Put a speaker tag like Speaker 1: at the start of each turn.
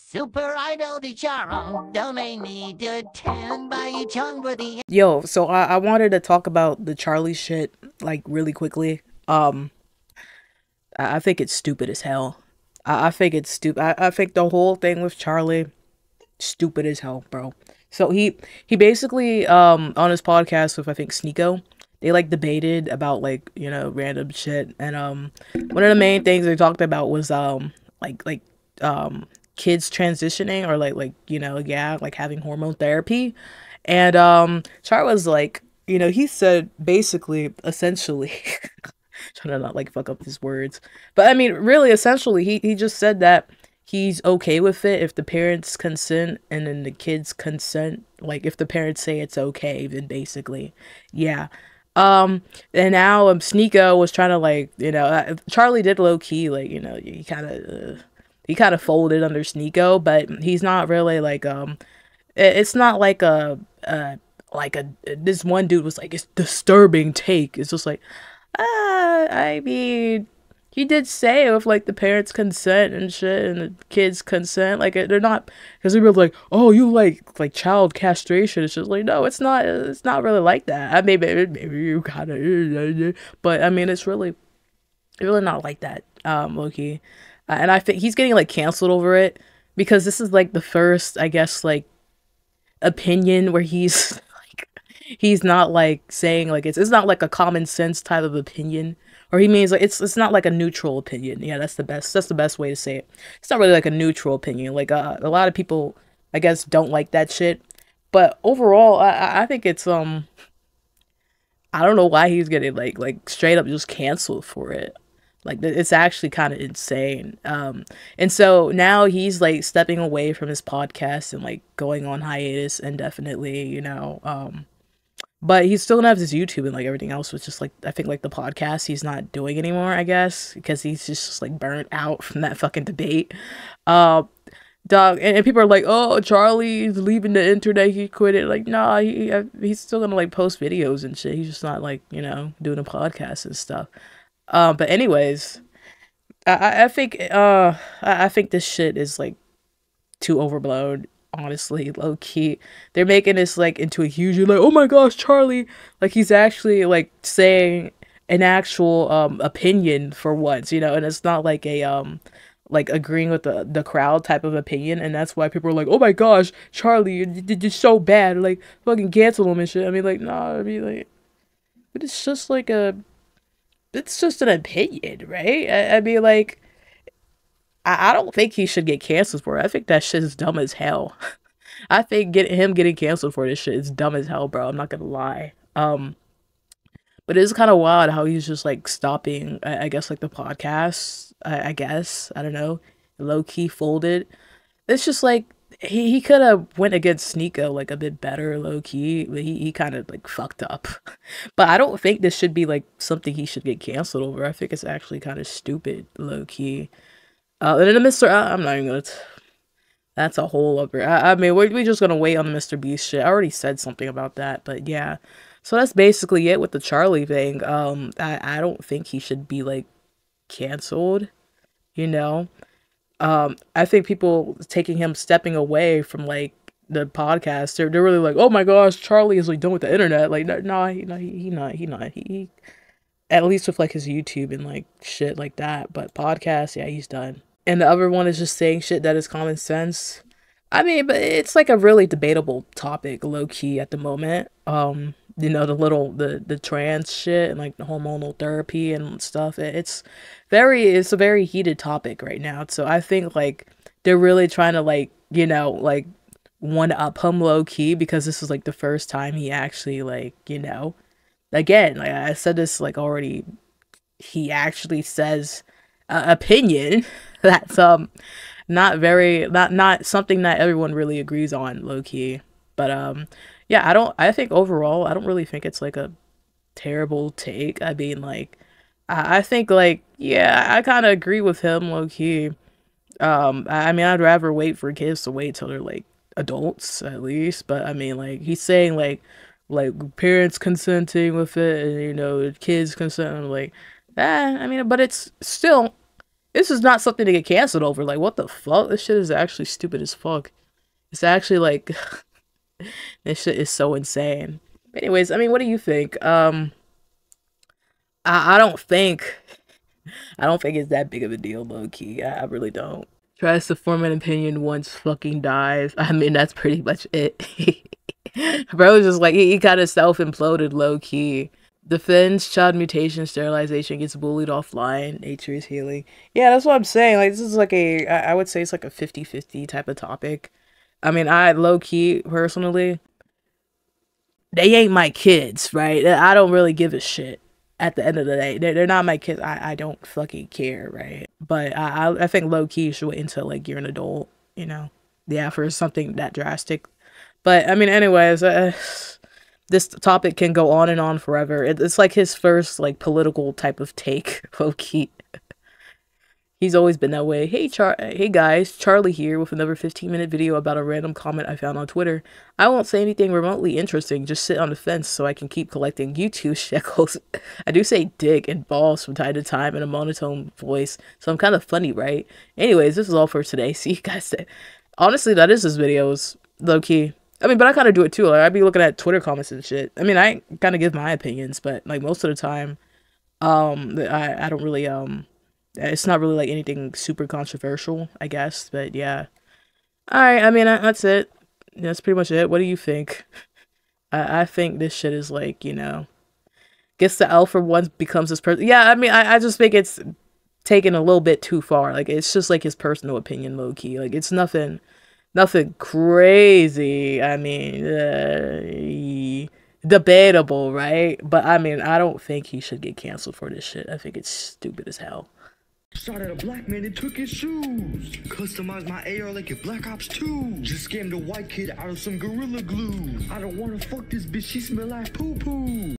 Speaker 1: Super Idol de Charo, donate me to 10 by Chung for the.
Speaker 2: Yo, so I wanted to talk about the Charlie shit, like, really quickly. I think it's stupid as hell. I think it's stupid. I think the whole thing with Charlie, stupid as hell, bro. So he basically, on his podcast with, I think, Sneako, they, like, debated about, like, you know, random shit. And, one of the main things they talked about was, kids transitioning, or you know, yeah, like having hormone therapy. And Char was like, you know, he said basically, essentially, trying to not like fuck up his words, but I mean, really, essentially, he just said that he's okay with it if the parents consent, and then the kids consent. Like, if the parents say it's okay, then basically, yeah. And now Sneako was trying to, like, you know, Charlie did low key, like, you know, he kind of folded under Sneako, but he's not really like it's not like a this one dude was like, it's disturbing take. It's just like, I mean, he did say if, like, the parents consent and shit, and the kids consent, like, they're not, because people are like, oh, you like child castration. It's just like, no, it's not really like that. I mean, maybe you kind of, but I mean, it's really not like that, Loki. And I think he's getting, like, canceled over it, because this is, like, the first, I guess, like, opinion where he's like, he's not, like, saying, like, it's not like a common sense type of opinion, or he means, like, it's not like a neutral opinion. Yeah, that's the best way to say it. It's not really like a neutral opinion. Like, a lot of people, I guess, don't like that shit, but overall, I think it's I don't know why he's getting, like straight up just canceled for it. Like, it's actually kind of insane. And so now he's, like, stepping away from his podcast and, like, going on hiatus indefinitely, you know. But he's still gonna have his YouTube and, like, everything else, which is, like, I think, like, the podcast he's not doing anymore, I guess, because he's just like, burnt out from that fucking debate. Uh, Dog, and people are like, oh, Charlie's leaving the internet, he quit it. Like, nah, he's still gonna, like, post videos and shit. He's just not, like, you know, doing a podcast and stuff. But anyways, I think I think this shit is, like, too overblown. Honestly, low key, they're making this, like, into a huge, like, oh my gosh, Charlie, like, he's actually, like, saying an actual opinion for once, you know, and it's not like a like, agreeing with the crowd type of opinion, and that's why people are like, oh my gosh, Charlie, you're so bad, like, fucking cancel him and shit. I mean, like, nah, I mean, like, but it's just like it's just an opinion, right? I mean, like, I don't think he should get canceled for it. I think that shit is dumb as hell. I think him getting canceled for this shit is dumb as hell, bro. I'm not gonna lie. But it's kind of wild how he's just, like, stopping, I guess, like, the podcast. I guess, I don't know, low key folded. It's just like, he could have went against Sneako, like, a bit better, low key, but he kind of, like, fucked up. But I don't think this should be, like, something he should get canceled over. I think it's actually kind of stupid, low key. And then the Mr. I'm not even gonna. That's a whole other. I mean, we're just gonna wait on the Mr. Beast shit. I already said something about that, but yeah. So that's basically it with the Charlie thing. I don't think he should be, like, canceled. You know. I think people taking him stepping away from, like, the podcast, they're really like, oh my gosh, Charlie is, like, done with the internet. Like, no, he not. He at least with, like, his YouTube and, like, shit like that. But podcast, yeah, he's done. And the other one is just saying shit that is common sense. I mean, but it's, like, a really debatable topic, low key, at the moment. You know, the trans shit and, like, the hormonal therapy and stuff. It's a very heated topic right now. So I think, like, they're really trying to, like, you know, like, one up him low key, because this is, like, the first time he actually, like, you know, again, like I said this, like, already, he actually says opinion that's not something that everyone really agrees on, low key. But yeah, I think overall, I don't really think it's, like, a terrible take. I mean, like, I think, like, yeah, I kind of agree with him, low key. I mean, I'd rather wait for kids to wait till they're, like, adults, at least. But I mean, like, he's saying, like parents consenting with it, and, you know, kids consenting, like, I mean, but it's this is not something to get canceled over. Like, what the fuck? This shit is actually stupid as fuck. It's actually like, this shit is so insane. Anyways, I mean, what do you think? I don't think it's that big of a deal, low key. I really don't. Tries to form an opinion once fucking dies. I mean, that's pretty much it. Bro was just like, he kind of self-imploded low key. Defends child mutation sterilization, gets bullied offline, nature is healing. Yeah, that's what I'm saying. Like, this is like I would say it's like a 50-50 type of topic. I mean, I low key personally, they ain't my kids, right? I don't really give a shit. At the end of the day, they're not my kids. I don't fucking care, right? But I think low key you should wait until like you're an adult, you know? Yeah, for something that drastic. But I mean, anyways, this topic can go on and on forever. It's like his first like political type of take, low key. He's always been that way. Hey guys, Charlie here with another 15-minute video about a random comment I found on Twitter. I won't say anything remotely interesting, just sit on the fence so I can keep collecting YouTube shekels. I do say dick and balls from time to time in a monotone voice, so I'm kind of funny, right? Anyways, this is all for today. See you guys then. Honestly, that is his videos, low-key. I mean, but I kind of do it too. Like, I'd be looking at Twitter comments and shit. I mean, I kind of give my opinions, but like most of the time, I don't really, it's not really like anything super controversial, I guess, but yeah. Alright, I mean, that's it. That's pretty much it. What do you think? I think this shit is like, you know, gets the alpha once becomes his person. Yeah, I mean, I just think it's taken a little bit too far. Like, it's just like his personal opinion, low-key. Like, it's nothing crazy. I mean, debatable, right? But I mean, I don't think he should get canceled for this shit. I think it's stupid as hell.
Speaker 3: Shot at a black man and took his shoes. Customized my AR like a Black Ops 2. Just scammed a white kid out of some Gorilla Glue. I don't wanna fuck this bitch, she smell like poo-poo.